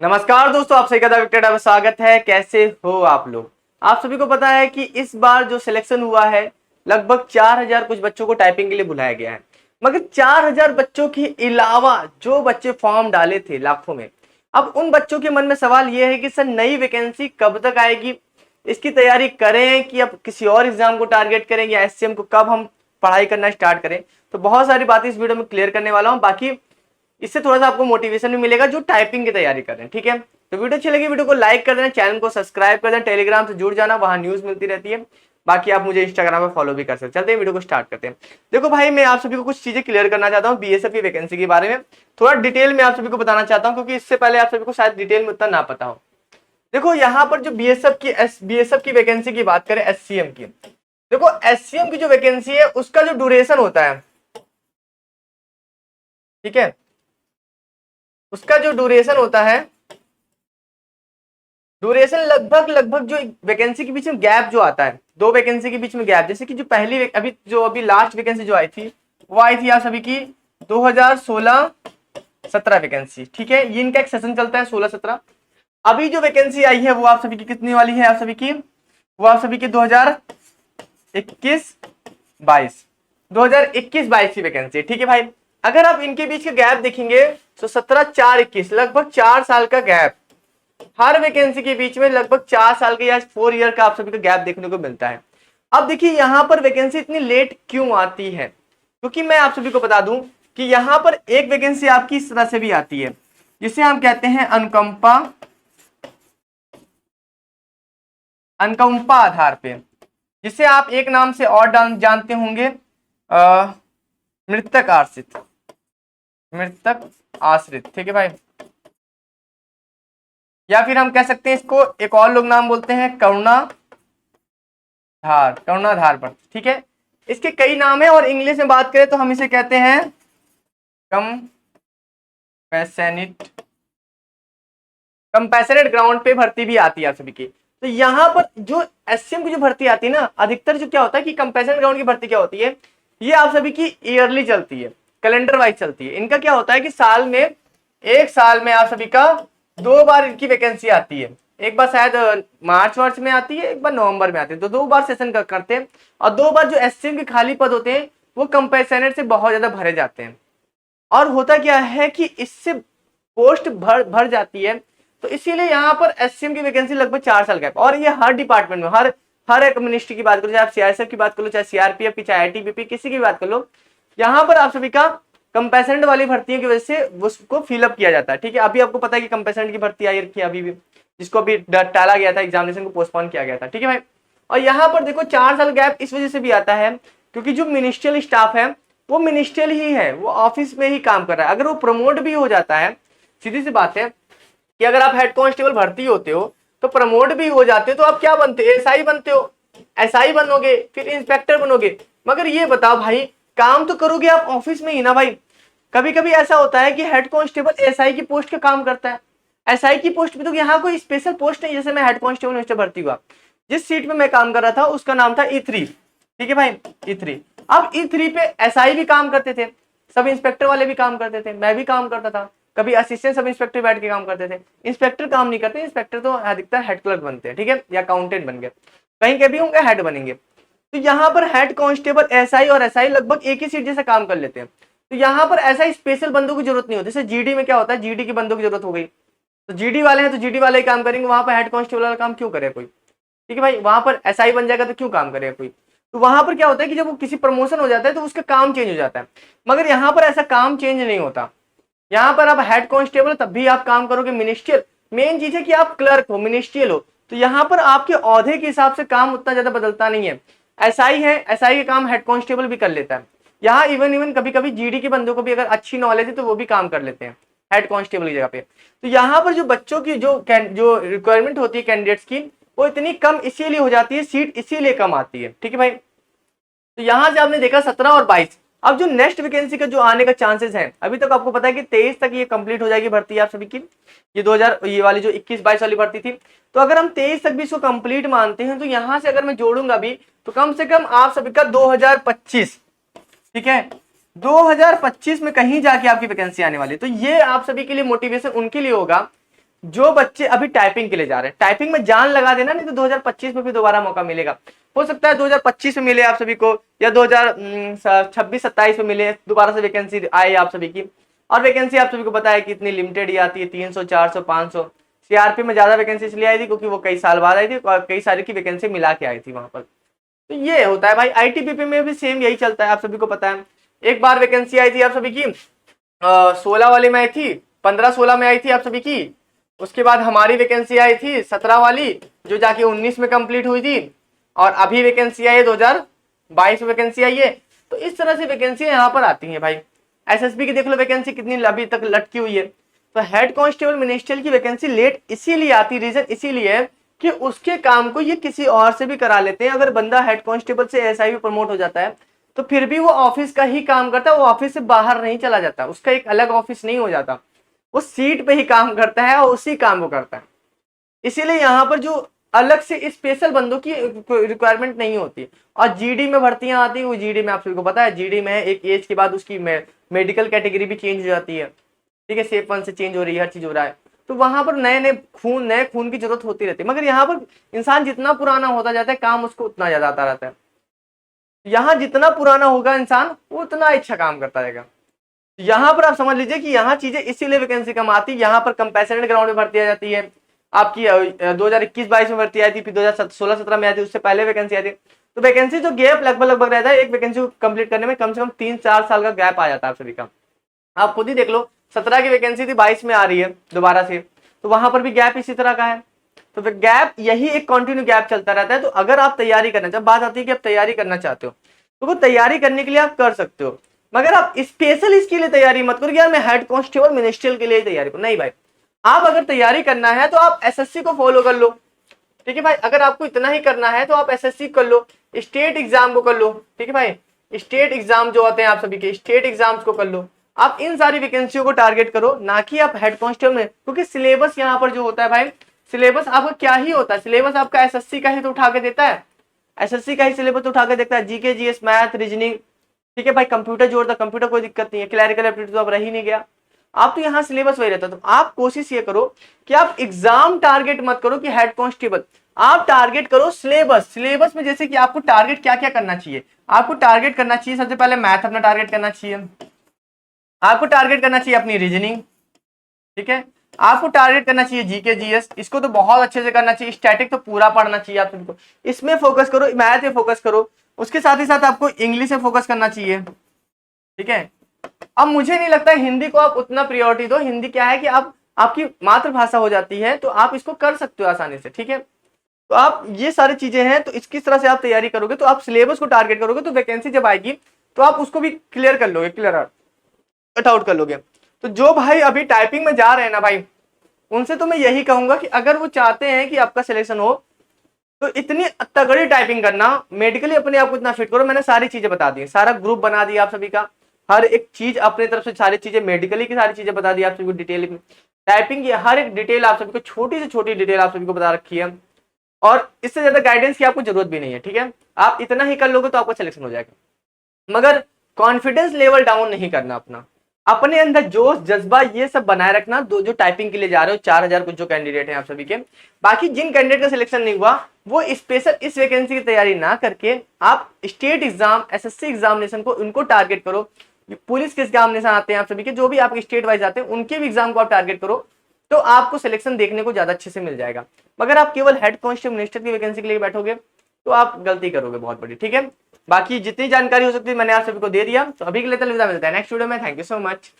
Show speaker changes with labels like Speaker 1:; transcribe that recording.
Speaker 1: नमस्कार दोस्तों, आप सभी का स्वागत है। कैसे हो आप लोग। आप सभी को पता है कि इस बार जो सिलेक्शन हुआ है लगभग 4000 कुछ बच्चों को टाइपिंग के लिए बुलाया गया है। मगर 4000 बच्चों के अलावा जो बच्चे फॉर्म डाले थे लाखों में, अब उन बच्चों के मन में सवाल यह है कि सर नई वैकेंसी कब तक आएगी, इसकी तैयारी करें कि अब किसी और एग्जाम को टारगेट करें या एससीएम को कब हम पढ़ाई करना स्टार्ट करें। तो बहुत सारी बातें इस वीडियो में क्लियर करने वाला हूं। बाकी इससे थोड़ा सा आपको मोटिवेशन भी मिलेगा जो टाइपिंग की तैयारी कर रहे हैं। ठीक है, तो वीडियो अच्छी लगी वीडियो को लाइक कर देना, चैनल को सब्सक्राइब कर देना, टेलीग्राम से जुड़ जाना, वहां न्यूज मिलती रहती है। बाकी आप मुझे इंस्टाग्राम पे फॉलो भी कर सकते हैं। चलते हैं वीडियो को स्टार्ट करते हैं। देखो भाई, मैं आप सभी को कुछ चीजें क्लियर करना चाहता हूँ बीएसएफ की वैकेंसी के बारे में। थोड़ा डिटेल में आप सभी को बताना चाहता हूँ क्योंकि इससे पहले आप सभी को शायद डिटेल में उतना ना पता हो। देखो यहाँ पर जो बीएसएफ की वैकेंसी की बात करें, एससीएम की, देखो एससीएम की जो वैकेंसी है उसका जो ड्यूरेशन होता है, ठीक है, उसका जो ड्यूरेशन होता है, ड्यूरेशन लगभग जो वैकेंसी के बीच में गैप जो आता है, दो वैकेंसी के बीच में गैप, जैसे कि जो पहली अभी लास्ट वैकेंसी जो आई थी वो आई थी आप सभी की 2016-17 वैकेंसी। ठीक है, ये इनका एक सेशन चलता है 16-17। अभी जो वैकेंसी आई है वो आप सभी की कितनी वाली है, आप सभी की वो आप सभी की 2021-22 की वैकेंसी। ठीक है भाई, अगर आप इनके बीच का गैप देखेंगे तो 17-4-21 लगभग 4 साल का गैप, हर वैकेंसी के बीच में लगभग 4 साल का या 4 ईयर का आप सभी को गैप देखने को मिलता है। अब देखिए यहाँ पर वैकेंसी इतनी लेट क्यों आती है, क्योंकि मैं आप सभी को बता दूं कि यहाँ पर एक वैकेंसी आपकी इस तरह से भी आती है जिसे हम कहते हैं अनुकंपा आधार पे, जिसे आप एक नाम से और जानते होंगे, मृतक आश्रित। ठीक है भाई, या फिर हम कह सकते हैं इसको एक और लोग नाम बोलते हैं करुणाधार पर। ठीक है, इसके कई नाम है और इंग्लिश में बात करें तो हम इसे कहते हैं कंपैशनेट ग्राउंड पे भर्ती भी आती है आप सभी की। तो यहाँ पर जो एससीएम की जो भर्ती आती है ना, अधिकतर जो क्या होता है कि कंपैशनेट ग्राउंड की भर्ती क्या होती है, ये आप सभी की ईयरली चलती है, कैलेंडर वाइज चलती है। इनका क्या होता है कि एक साल में आप सभी का 2 बार इनकी वैकेंसी आती है। एक बार शायद मार्च में आती है, एक बार नवंबर में आती है, तो 2 बार सेशन करते हैं। और 2 बार जो एससीएम के खाली पद होते हैं वो कंपैशनेट से बहुत ज्यादा भरे जाते हैं। और होता क्या है कि इससे पोस्ट भर जाती है, तो इसीलिए यहाँ पर एससीएम की वैकेंसी लगभग 4 साल गैप। और ये हर डिपार्टमेंट में, हर एक मिनिस्ट्री की बात करो, चाहे आप सीआईएसएफ की बात करो, चाहे सीआरपीएफ की, चाहे आईटीबीपी, किसी की बात कर लो, यहाँ पर आप सभी का कंपैशनेट वाली भर्तियों की वजह से उसको फिलअप किया जाता है। ठीक है, अभी आपको पता है कि कंपैशनेट की भर्ती आई रखी है अभी भी, जिसको अभी टाला गया था, एग्जामिनेशन को पोस्टपोन किया गया था। ठीक है भाई, और यहाँ पर देखो 4 साल गैप इस वजह से भी आता है क्योंकि जो मिनिस्ट्रियल स्टाफ है वो मिनिस्ट्रियल ही है, वो ऑफिस में ही काम कर रहा है। अगर वो प्रमोट भी हो जाता है, सीधी सी बात है कि अगर आप हेड कांस्टेबल भर्ती होते हो तो प्रमोट भी हो जाते हो तो आप क्या बनते हो, एसआई बनते हो, एसआई बनोगे, फिर इंस्पेक्टर बनोगे। मगर ये बताओ भाई, काम तो करोगे आप ऑफिस में ही ना भाई। कभी कभी ऐसा होता है कि हेड कांस्टेबल एसआई की पोस्ट का काम करता है, एसआई की पोस्ट पे तो यहाँ कोई स्पेशल पोस्ट नहीं। जैसे मैं हेड कांस्टेबल में भर्ती हुआ, जिस सीट में मैं काम कर रहा था उसका नाम था E3। ठीक है भाई, E3। अब E3 पे एसआई भी काम करते थे, सब इंस्पेक्टर वाले भी काम करते थे, मैं भी काम करता था, कभी असिस्टेंट सब इंस्पेक्टर बैठ के काम करते थे। इंस्पेक्टर काम नहीं करते, इंस्पेक्टर तो अधिकतर हेड क्लर्क बनते हैं। ठीक है, या अकाउंटेंट बन गए, कहीं के भी होंगे हेड बनेंगे। तो यहाँ पर हेड कांस्टेबल, एसआई और एसआई लगभग एक ही सीट जैसा काम कर लेते हैं। तो यहाँ पर ऐसा स्पेशल बंदों की जरूरत नहीं होती। जैसे जीडी में क्या होता है, जीडी की बंदों की जरूरत हो गई तो जीडी वाले हैं तो जीडी वाले ही काम करेंगे, वहां पर हेड कांस्टेबल वाला काम क्यों करे कोई। ठीक है भाई, वहां पर एसआई बन जाएगा तो क्यों काम करेगा कोई। तो वहां पर क्या होता है कि जब वो किसी प्रमोशन हो जाता है तो उसका काम चेंज हो जाता है। मगर यहाँ पर ऐसा काम चेंज नहीं होता। यहाँ पर आप हेड कांस्टेबल तब भी आप काम करोगे मिनिस्ट्रियल। मेन चीज है कि आप क्लर्क हो, मिनिस्ट्रियल हो, तो यहाँ पर आपके औहदे के हिसाब से काम उतना ज्यादा बदलता नहीं है। एसआई है, एसआई के काम हेड कांस्टेबल भी कर लेता है। यहाँ इवन कभी कभी जीडी के बंदों को भी अगर अच्छी नॉलेज है तो वो भी काम कर लेते हैं हेड कांस्टेबल की जगह पे। तो यहाँ पर जो बच्चों की जो रिक्वायरमेंट होती है कैंडिडेट्स की, वो इतनी कम इसीलिए हो जाती है, सीट इसीलिए कम आती है। ठीक है भाई, तो यहां से आपने देखा 17 और 22। अब जो नेक्स्ट वैकेंसी का जो आने का चांसेस है, अभी तक आपको पता है कि 23 तक ये कंप्लीट हो जाएगी भर्ती आप सभी की। ये वाली जो 21-22 वाली भर्ती थी, तो अगर हम 23 तक भी इसको कंप्लीट मानते हैं तो यहां से अगर मैं जोड़ूंगा भी तो कम से कम आप सभी का 2025, ठीक है, 2025 में कहीं जाके आपकी वैकेंसी आने वाली है। तो ये आप सभी के लिए मोटिवेशन उनके लिए होगा जो बच्चे अभी टाइपिंग के लिए जा रहे हैं, टाइपिंग में जान लगा देना, नहीं तो 2025 में भी दोबारा मौका मिलेगा। हो सकता है 2025 में मिले आप सभी को, या 2026-27 में मिले, दोबारा से वैकेंसी आए आप सभी की। और वैकेंसी आप सभी को पता है कि इतनी लिमिटेड ही आती है, 300, 400, 500। सीआरपी में ज्यादा वैकेंसी इसलिए आई थी क्योंकि वो कई साल बाद आई थी और कई सारी की वैकेंसी मिला के आई थी वहां पर। तो ये होता है भाई, आईटीबीपी में भी सेम यही चलता है, आप सभी को पता है। एक बार वैकेंसी आई थी आप सभी की 16 वाले में आई थी, 15-16 में आई थी आप सभी की। उसके बाद हमारी वैकेंसी आई थी 17 वाली, जो जाके 19 में कंप्लीट हुई थी। और अभी वैकेंसी आई है 2022 में वैकेंसी आई है। तो इस तरह से वैकेंसी यहाँ पर आती है भाई। एसएसबी की देख लो वैकेंसी कितनी अभी तक लटकी हुई है। तो हेड कांस्टेबल मिनिस्ट्रियल की वैकेंसी लेट इसीलिए आती, रीजन इसीलिए है कि उसके काम को ये किसी और से भी करा लेते हैं। अगर बंदा हेड कांस्टेबल से एसआई भी प्रमोट हो जाता है तो फिर भी वो ऑफिस का ही काम करता है, वो ऑफिस से बाहर नहीं चला जाता, उसका एक अलग ऑफिस नहीं हो जाता, वो सीट पे ही काम करता है और उसी काम को करता है। इसीलिए यहाँ पर जो अलग से स्पेशल बंदों की रिक्वायरमेंट नहीं होती। और जीडी में भर्तियां आती है, वो जीडी में आप सभी को पता है, जीडी में एक एज के बाद उसकी मेडिकल कैटेगरी भी चेंज हो जाती है, ठीक है, सेफ 1 से चेंज हो रही है, हर चीज हो रहा है। तो वहां पर नए खून की जरूरत होती रहती है। मगर यहाँ पर इंसान जितना पुराना होता जाता है, काम उसको उतना ज्यादा आता रहता है। यहाँ जितना पुराना होगा इंसान, वो उतना अच्छा काम करता रहेगा। यहाँ पर आप समझ लीजिए कि यहाँ चीजें इसीलिए वैकेंसी कम आती है। यहाँ पर कंपैशनेट ग्राउंड में भर्ती आ जाती है आपकी। 2021-22 में भर्ती आई थी, फिर 2016-17 में आई थी, उससे पहले वैकेंसी आई थी। तो वैकेंसी जो गैप लगभग रहता है, एक वैकेंसी को कंप्लीट करने में कम से कम 3-4 साल का गैप आ जाता है आप सभी का। आप खुद ही देख लो, 17 की वैकेंसी थी, 22 में आ रही है दोबारा से, तो वहां पर भी गैप इसी तरह का है। तो गैप, यही एक कंटिन्यू गैप चलता रहता है। तो अगर आप तैयारी करना, जब बात आती है कि आप तैयारी करना चाहते हो, तो वो तैयारी करने के लिए आप कर सकते हो, मगर आप स्पेशल इसके लिए तैयारी मत करो यार मैं हेड कांस्टेबल मिनिस्ट्रियल के लिए तैयारी करूं। नहीं भाई, आप अगर तैयारी करना है तो आप एसएससी को फॉलो कर लो, ठीक है भाई। अगर आपको इतना ही करना है तो आप एसएससी कर लो, स्टेट एग्जाम को कर लो, ठीक है भाई। स्टेट एग्जाम जो होते हैं आप सभी के, स्टेट एग्जाम्स को कर लो। आप इन सारी वैकेंसियों को टारगेट करो, ना कि आप हेड कांस्टेबल में, क्योंकि सिलेबस यहाँ पर जो होता है भाई, सिलेबस आपका क्या ही होता है, सिलेबस आपका एसएससी का ही तो उठा के देता है, एसएससी का ही सिलेबस उठा के देखता है। जीके, जीएस, मैथ, रीजनिंग, ठीक है भाई। कंप्यूटर जोड़ता, कंप्यूटर कोई दिक्कत नहीं है, क्लैरिकल एप्टीट्यूड तो अब रह ही नहीं गया। आप तो यहाँ सिलेबस वही रहता है। तो आप कोशिश ये करो कि आप एग्जाम टारगेट मत करो कि हेड कांस्टेबल, आप टारगेट करो सिलेबस। सिलेबस में जैसे कि आपको टारगेट क्या क्या करना चाहिए, आपको टारगेट करना चाहिए सबसे पहले मैथ अपना टारगेट करना चाहिए, आपको टारगेट करना चाहिए अपनी रीजनिंग, ठीक है, आपको टारगेट करना चाहिए जीके, जीएस, इसको तो बहुत अच्छे से करना चाहिए, स्टैटिक तो पूरा पढ़ना चाहिए आप सबको, इसमें फोकस करो, मैथ में फोकस करो। उसके साथ ही साथ आपको इंग्लिश में फोकस करना चाहिए, ठीक है। अब मुझे नहीं लगता हिंदी को आप उतना प्रायोरिटी दो, हिंदी क्या है कि आप, आपकी मातृभाषा हो जाती है, तो आप इसको कर सकते हो आसानी से, ठीक है। तो आप ये सारी चीजें हैं, तो किस तरह से आप तैयारी करोगे, तो आप सिलेबस को टारगेट करोगे, तो वैकेंसी जब आएगी तो आप उसको भी क्लियर कर लोगे, क्लियर आउट कर लोगे। तो जो भाई अभी टाइपिंग में जा रहे हैं ना भाई, उनसे तो मैं यही कहूंगा कि अगर वो चाहते हैं कि आपका सिलेक्शन हो, तो इतनी तगड़ी टाइपिंग करना, मेडिकली अपने आप को इतना फिट करो। मैंने सारी चीजें बता दी, सारा ग्रुप बना दिया आप सभी का, हर एक चीज अपने तरफ से, सारी चीजें मेडिकली की सारी चीजें बता दी आप सभी को डिटेल में। टाइपिंग की हर एक डिटेल आप सभी को, छोटी से छोटी डिटेल आप सभी को बता रखी है, और इससे ज्यादा गाइडेंस की आपको जरूरत भी नहीं है, ठीक है। आप इतना ही कर लोगे तो आपका सिलेक्शन हो जाएगा। मगर कॉन्फिडेंस लेवल डाउन नहीं करना अपना, अपने अंदर जोश जज्बा ये सब बनाए रखना। जो टाइपिंग के लिए जा रहे हो, 4000 कुछ जो कैंडिडेट हैं आप सभी के, बाकी जिन कैंडिडेट का सिलेक्शन नहीं हुआ, वो स्पेशल इस वैकेंसी की तैयारी ना करके आप स्टेट एग्जाम, एसएससी एग्जामिनेशन को, उनको टारगेट करो। पुलिस के एग्जामिनेशन आते हैं आप सभी के, जो भी आपके स्टेट वाइज आते हैं, उनके भी एग्जाम को आप टारगेट करो, तो आपको सिलेक्शन देखने को ज्यादा अच्छे से मिल जाएगा। मगर आप केवल हेड कांस्टेबल मिनिस्टर की वैकेंसी के लिए बैठोगे तो आप गलती करोगे बहुत बड़ी, ठीक है। बाकी जितनी जानकारी हो सकती है मैंने आप सभी को दे दिया। तो अभी के लिए अलविदा, मिलता है नेक्स्ट वीडियो में। Thank you so much.